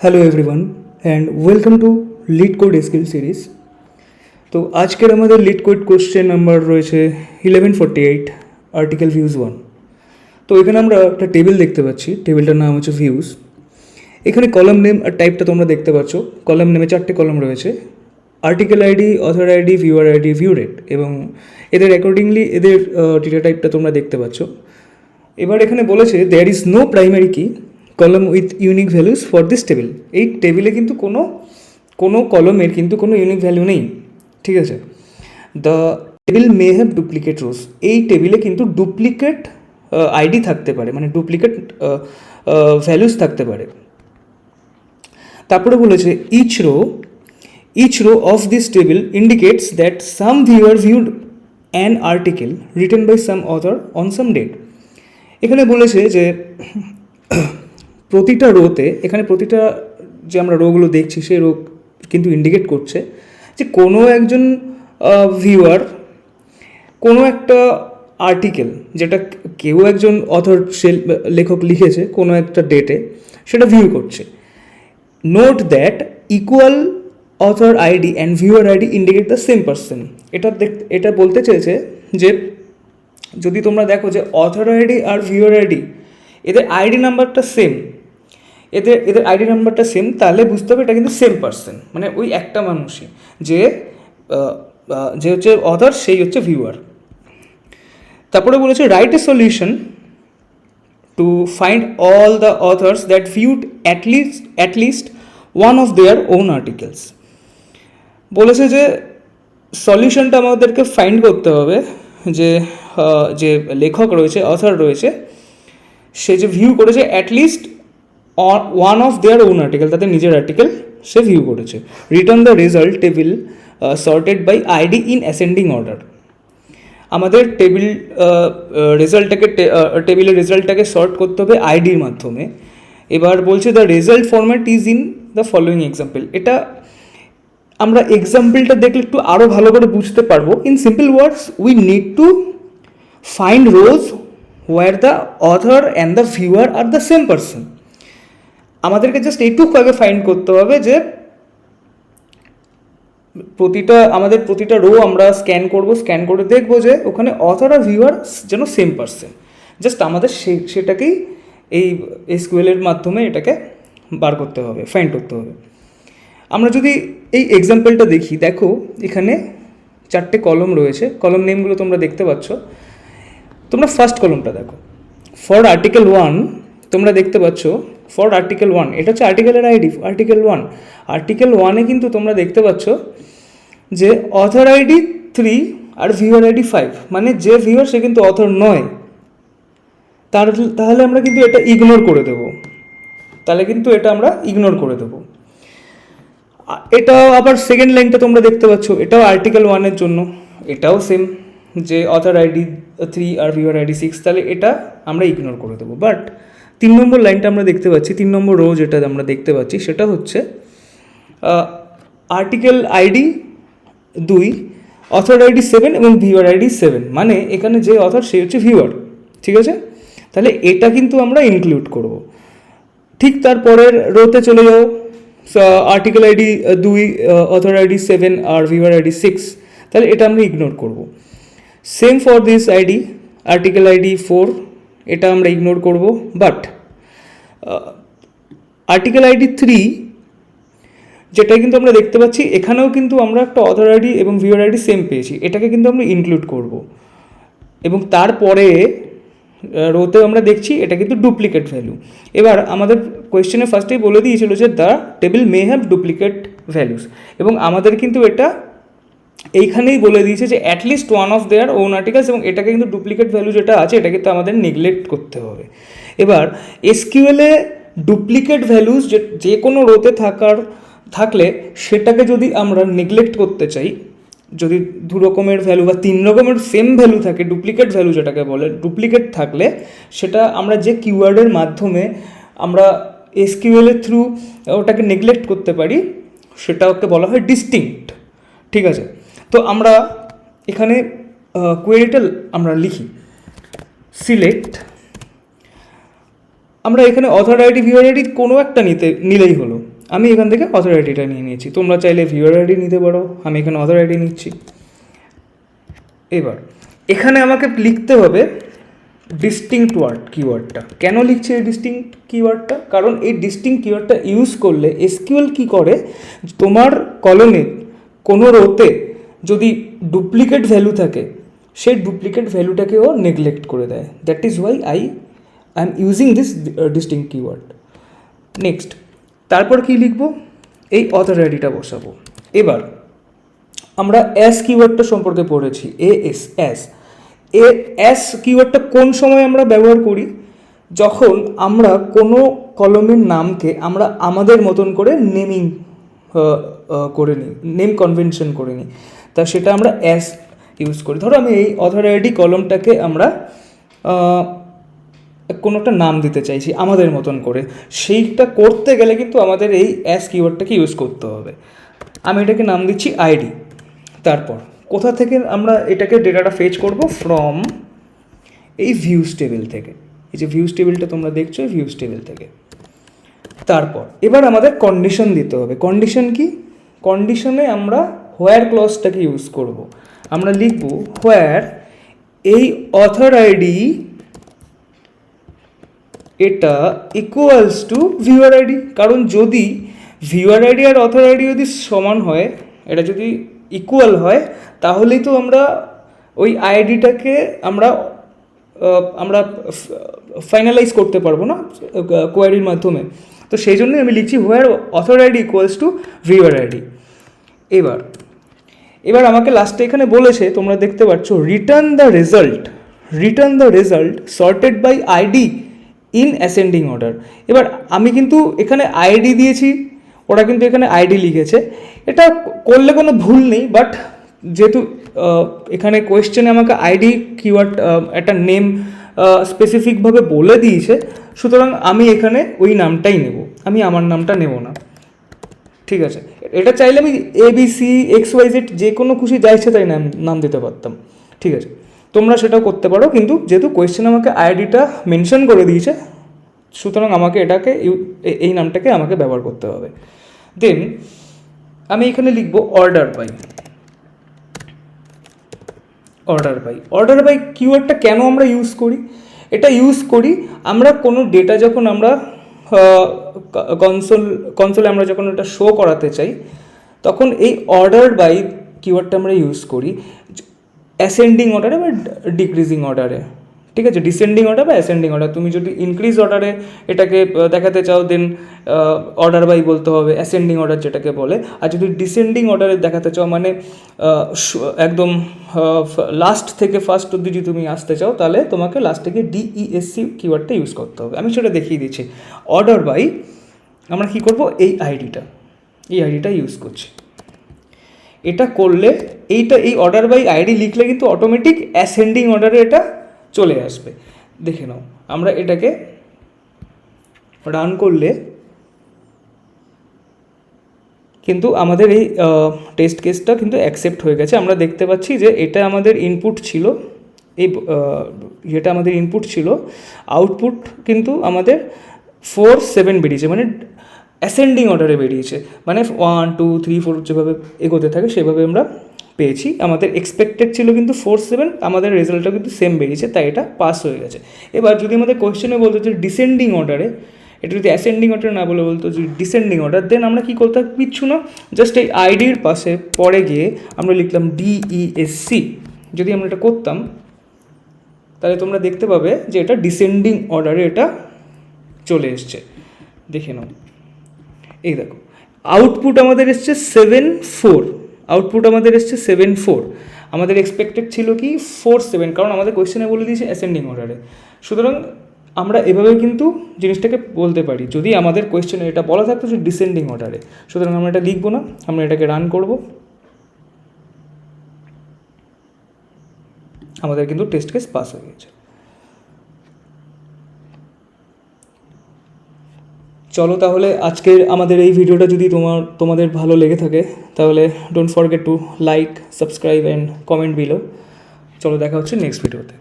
Hello everyone and welcome to lead code skill series. তো আজকের আমাদের লিড কোড কোশ্চেন নাম্বার রয়েছে 1148 article views 1। তো এখানে আমরা একটা টেবিল দেখতে পাচ্ছি, টেবিলটার নাম হচ্ছে ভিউজ। এখানে কলাম নেম আর টাইপটা তোমরা দেখতে পাচ্ছ। কলাম নেমে 4টে কলাম রয়েছে, article ID, author ID, viewer ID, view rate, এবং এদের অ্যাকর্ডিংলি এদের ডেটা টাইপটা তোমরা দেখতে পাচ্ছ। এবার এখানে বলেছে দেয়ার ইজ নো প্রাইমারি কি কলম with unique values for this table. এই টেবিলে কিন্তু কোনো কলমের কিন্তু কোনো ইউনিক ভ্যালু নেই, ঠিক আছে। The table may have duplicate rose. এই টেবিলে কিন্তু ডুপ্লিকেট আইডি থাকতে পারে, মানে ডুপ্লিকেট ভ্যালুস থাকতে পারে। তারপরে বলেছে each row of this table indicates that some viewer viewed an article written by some author on some date। এখানে বলেছে যে প্রতিটা রোতে, এখানে প্রতিটা যে আমরা রোগুলো দেখছি সেই রো কিন্তু ইন্ডিকেট করছে যে কোনো একজন ভিউয়ার কোনো একটা আর্টিকেল যেটা কেউ একজন অথর লেখক লিখেছে কোনো একটা ডেটে, সেটা ভিউ করছে। Note that equal author ID and viewer ID indicate the same person. এটা বলতে চেয়েছে যে যদি তোমরা দেখো যে অথর আইডি আর ভিউয়ার আইডি এদের আইডি নাম্বারটা সেম, এদের আইডি নাম্বারটা সেম, তাহলে বুঝতে হবে এটা কিন্তু সেম পার্সন, মানে ওই একটা মানুষই, যে হচ্ছে অথর সেই হচ্ছে ভিউয়ার। তারপরে বলেছে write a solution to find all the author's that viewed at least one of their on articles. বলেছে যে সলিউশনটা আমাদেরকে ফাইন্ড করতে হবে যে লেখক রয়েছে, অথর রয়েছে, সে যে ভিউ করেছে at least one of their own article, তাদের নিজের আর্টিকেল সে ভিউ করেছে। Return the result table sorted by ID in ascending order. আমাদের টেবিলের রেজাল্টটাকে সর্ট করতে হবে আইডির মাধ্যমে। এবার বলছে the result format is in the following example. এটা আমরা এক্সাম্পলটা দেখলে একটু আরও ভালো করে বুঝতে পারবো। In simple words, we need to find rows where the author and the viewer are the same person. আমাদেরকে জাস্ট এইটুকু আগে ফাইন্ড করতে হবে যে প্রতিটা রো আমরা স্ক্যান করে দেখবো যে ওখানে অথর আর ভিউয়ার যেন সেম পার্সন। জাস্ট আমাদের সেটাকেই এই এসকিউএলের মাধ্যমে এটাকে বার করতে হবে, ফাইন্ড করতে হবে। আমরা যদি এই এক্সাম্পলটা দেখি, দেখো এখানে 4টে কলম রয়েছে, কলম নেমগুলো তোমরা দেখতে পাচ্ছ। তোমরা ফার্স্ট কলমটা দেখো, ফর আর্টিকেল 1 তোমরা দেখতে পাচ্ছ ফর আর্টিকেল 1, এটা হচ্ছে আর্টিকেলের আইডি আর্টিকেল 1। আর্টিকেল 1-এ কিন্তু তোমরা দেখতে পাচ্ছ যে অথর আইডি 3 আর ভিউয়ার আইডি 5, মানে যে ভিউয়ার সে কিন্তু অথর নয়। তাহলে আমরা কিন্তু এটা ইগনোর করে দেবো, এটাও আবার সেকেন্ড লাইনটা তোমরা দেখতে পাচ্ছ, এটাও আর্টিকেল 1-এর জন্য, এটাও সেম, যে অথর আইডি 3 আর ভিউয়ার আইডি 6, তাহলে এটা আমরা ইগনোর করে দেবো। বাট 3 নম্বর লাইনটা আমরা দেখতে পাচ্ছি, 3 নম্বর রো যেটা আমরা দেখতে পাচ্ছি সেটা হচ্ছে আর্টিকেল আইডি 2, অথর আইডি 7 এবং ভিউয়ার আইডি 7, মানে এখানে যে অথর সে হচ্ছে ভিউয়ার, ঠিক আছে। তাহলে এটা কিন্তু আমরা ইনক্লুড করব। ঠিক তারপরের রোতে চলে যাও, আর্টিকেল আইডি 2, অথর আইডি 7 আর ভিউয়ার আইডি 6, তাহলে এটা আমরা ইগনোর করব। Same for this ID, article ID 4, এটা আমরা ইগনোর করব। বাট আর্টিকেল আইডি 3 যেটা কিন্তু আমরা দেখতে পাচ্ছি, এখানেও কিন্তু আমরা একটা অথর আইডি এবং ভিউয়ার আইডি সেম পেয়েছি, এটাকে কিন্তু আমরা ইনক্লুড করব। এবং তারপরে রোতে আমরা দেখছি এটা কিন্তু ডুপ্লিকেট ভ্যালু। এবার আমাদের কোয়েশ্চেনে ফার্স্টেই বলে দিয়েছিল যে the table may have duplicate values, এবং আমাদের কিন্তু এটা এইখানেই বলে দিয়েছে যে at least one of their on articles, এবং এটাকে কিন্তু ডুপ্লিকেট ভ্যালু যেটা আছে এটা কিন্তু আমাদের নেগলেক্ট করতে হবে। এবার এসকিউএলে ডুপ্লিকেট ভ্যালুস যে কোনো রোতে থাকলে সেটাকে যদি আমরা নেগলেক্ট করতে চাই, যদি 2 রকমের ভ্যালু বা 3 রকমের সেম ভ্যালু থাকে, ডুপ্লিকেট ভ্যালু যেটাকে বলে, ডুপ্লিকেট থাকলে সেটা আমরা যে কিওয়ার্ডের মাধ্যমে আমরা এসকিউএলের থ্রু ওটাকে নেগলেক্ট করতে পারি, সেটাকে বলা হয় ডিস্টিংক্ট, ঠিক আছে। তো আমরা এখানে কোয়েরিটা আমরা লিখি সিলেক্ট, আমরা এখানে অথর আইডি ভিউয়ার আইডি কোনো একটা নিলেই হলো, আমি এখান থেকে অথর আইডিটা নিয়ে নিয়েছি, তোমরা চাইলে ভিউয়ার আইডি নিতে পারো, আমি এখানে অথর আইডি নিচ্ছি। এবার এখানে আমাকে লিখতে হবে ডিস্টিংক্ট ওয়ার্ড কিওয়ার্ডটা। কেন লিখছি এই ডিস্টিংক্ট কিওয়ার্ডটা? কারণ এই ডিস্টিংক্ট কিওয়ার্ডটা ইউজ করলে এসকিউএল কী করে, তোমার কলমে কোনো রোতে যদি ডুপ্লিকেট ভ্যালু থাকে সেই ডুপ্লিকেট ভ্যালুটাকেও নেগলেক্ট করে দেয়। That is Y I am using this distinct keyword. Next, তারপর কি লিখব, এই অথর আইডিটা বসাবো। এবার আমরা অ্যাস কিওয়ার্ডটা সম্পর্কে পড়েছি, অ্যাস কিওয়ার্ডটা কোন সময় আমরা ব্যবহার করি, যখন আমরা কোনো কলমের নামকে আমরা আমাদের মতন করে নেমিং করে নিই, নেম কনভেনশন করে নিই, তা সেটা আমরা অ্যাস ইউজ করি। ধরো আমি এই অথর আইডি কলমটাকে আমরা কোনো একটা নাম দিতে চাইছি আমাদের মতন করে, সেইটা করতে গেলে কিন্তু আমাদের এই অ্যাস কিওয়ার্ডটাকে ইউজ করতে হবে। আমি এটাকে নাম দিচ্ছি আইডি। তারপর কোথা থেকে আমরা এটাকে ডেটাটা ফেচ করব, ফ্রম এই ভিউজ টেবিল থেকে। এই যে ভিউজ টেবিলটা তোমরা দেখছো, ভিউজ টেবিল থেকে। তারপর এবার আমাদের কন্ডিশন দিতে হবে। কন্ডিশন কি? কন্ডিশনে আমরা হোয়ার ক্লজটাকে ইউজ করব। আমরা লিখব হোয়ার এই অথর আইডি এটা ইকুয়ালস টু ভিউয়ার আইডি। কারণ যদি ভিউয়ার আইডি আর অথর আইডি যদি সমান হয়, এটা যদি ইকুয়াল হয়, তাহলেই তো আমরা ওই আইডিটাকে আমরা ফাইনালাইজ করতে পারবো না কোয়ারির মাধ্যমে। তো সেই জন্যই আমি লিখছি where author ID equals to viewer ID. এবার আমাকে লাস্টে এখানে বলেছে, তোমরা দেখতে পাচ্ছ, return the result sorted by ID in ascending order. এবার আমি কিন্তু এখানে আইডি দিয়েছি, ওরা কিন্তু এখানে আইডি লিখেছে। এটা করলে কোনো ভুল নেই, বাট যেহেতু এখানে কোয়েশ্চেনে আমাকে আইডি কিওয়ার্ড একটা নেম স্পেসিফিকভাবে বলে দিয়েছে, সুতরাং আমি এখানে ওই নামটাই নেব, আমি আমার নামটা নেব না। ঠিক আছে, এটা চাইলে আমি ABC XYZ যে কোনো খুশি যা ইচ্ছে তাই নাম দিতে পারতাম। ঠিক আছে, তোমরা সেটাও করতে পারো, কিন্তু যেহেতু কোয়েশ্চেন আমাকে আইডিটা মেনশন করে দিয়েছে, সুতরাং আমাকে এটাকে এই নামটাকে আমাকে ব্যবহার করতে হবে। দেন আমি এখানে লিখব অর্ডার বাই কিওয়ার্ডটা কেন আমরা ইউজ করি? এটা ইউজ করি আমরা কোনো ডেটা যখন আমরা কনসোলে আমরা যখন এটা শো করাতে চাই, তখন এই অর্ডার বাই কিওয়ার্ডটা আমরা ইউজ করি অ্যাসেন্ডিং অর্ডারে বা ডিক্রিজিং অর্ডারে। ঠিক আছে, ডিসেন্ডিং অর্ডার বা অ্যাসেন্ডিং অর্ডার। তুমি যদি ইনক্রিজ অর্ডারে এটাকে দেখাতে চাও, দেন অর্ডার বাই বলতে হবে, অ্যাসেন্ডিং অর্ডার যেটাকে বলে। আর যদি ডিসেন্ডিং অর্ডারে দেখাতে চাও, মানে একদম লাস্ট থেকে ফার্স্ট অব্দি যদি তুমি আসতে চাও, তাহলে তোমাকে লাস্ট থেকে DESC কিওয়ার্ডটা ইউজ করতে হবে। আমি সেটা দেখিয়ে দিচ্ছি। অর্ডার বাই আমরা কী করব, এই আইডিটা ইউজ করছি। এটা করলে এই অর্ডার বাই আইডি লিখলে কিন্তু অটোমেটিক অ্যাসেন্ডিং অর্ডারে এটা চলে আসবে। দেখে নাও, আমরা এটাকে রান করলে কিন্তু আমাদের এই টেস্ট কেসটা কিন্তু অ্যাকসেপ্ট হয়ে গেছে। আমরা দেখতে পাচ্ছি যে এটা আমাদের ইনপুট ছিল, এটা আমাদের ইনপুট ছিল, আউটপুট কিন্তু আমাদের 4 7 বেরিয়েছে, মানে অ্যাসেন্ডিং অর্ডারে বেরিয়েছে, মানে 1 2 3 4 যেভাবে এগোতে থাকে সেভাবে আমরা পেয়েছি। আমাদের এক্সপেক্টেড ছিল কিন্তু 4 7, আমাদের রেজাল্টটা কিন্তু সেম বেরিয়েছে, তাই এটা পাস হয়ে গেছে। এবার যদি আমাদের কোয়েশ্চেনে বলতো যে ডিসেন্ডিং অর্ডারে, এটা যদি অ্যাসেন্ডিং অর্ডারে না বলে বলতো যদি ডিসেন্ডিং অর্ডার, দেন আমরা কী করতে কিচ্ছু না, জাস্ট এই আইডির পাশে পরে গিয়ে আমরা লিখলাম DESC। যদি আমরা এটা করতাম, তাহলে তোমরা দেখতে পাবে যে এটা ডিসেন্ডিং অর্ডারে এটা চলে এসছে। দেখে নাও, এই দেখো আউটপুট আমাদের এসছে 7 4, আমাদের এক্সপেক্টেড ছিল কি 4 7, কারণ আমাদের কোয়েশ্চেনে বলে দিয়েছে অ্যাসেন্ডিং অর্ডারে। সুতরাং আমরা এভাবে কিন্তু জিনিসটাকে বলতে পারি, যদি আমাদের কোয়েশ্চেনে এটা বলা থাকতো যে ডিসেন্ডিং অর্ডারে। সুতরাং আমরা এটা লিখবো না, আমরা এটাকে রান করব। আমাদের কিন্তু টেস্ট কেস পাস হয়ে গেছে। চলো তাহলে আজকের আমাদের এই ভিডিওটা যদি তোমাদের ভালো লেগে থাকে, তাহলে don't forget to like, subscribe and comment below. চলো দেখা হচ্ছে নেক্সট ভিডিওতে।